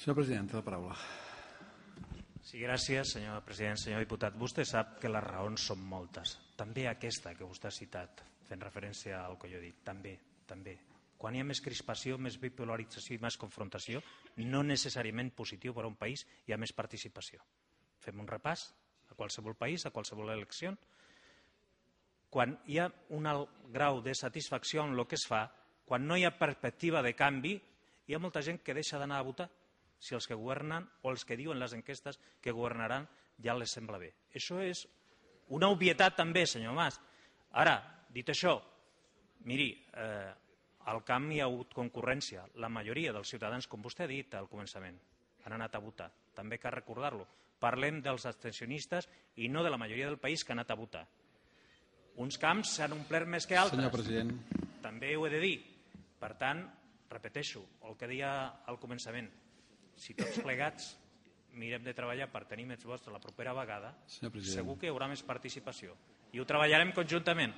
Senyor president, té la paraula. Sí, gràcies, senyor president. Senyor diputat, vostè sap que les raons són moltes. També aquesta que vostè ha citat, fent referència al que jo he dit. També. Quan hi ha més crispació, més bipolarització i més confrontació, no necessàriament positiu per a un país, hi ha més participació. Fem un repàs a qualsevol país, a qualsevol elecció. Quan hi ha un alt grau de satisfacció en el que es fa, quan no hi ha perspectiva de canvi, hi ha molta gent que deixa d'anar a votar si els que governen o els que diuen les enquestes que governaran ja les sembla bé. Això és una obvietat també, senyor Mas. Ara, dit això, miri, al camp hi ha hagut concurrència. La majoria dels ciutadans, com vostè ha dit al començament, han anat a votar. També cal recordar-lo. Parlem dels abstencionistes i no de la majoria del país que ha anat a votar. Uns camps s'han omplert més que altres. Senyor president. També ho he de dir. Per tant, repeteixo el que deia al començament. Si tots plegats mirem de treballar per tenir més vots la propera vegada, segur que hi haurà més participació. I ho treballarem conjuntament.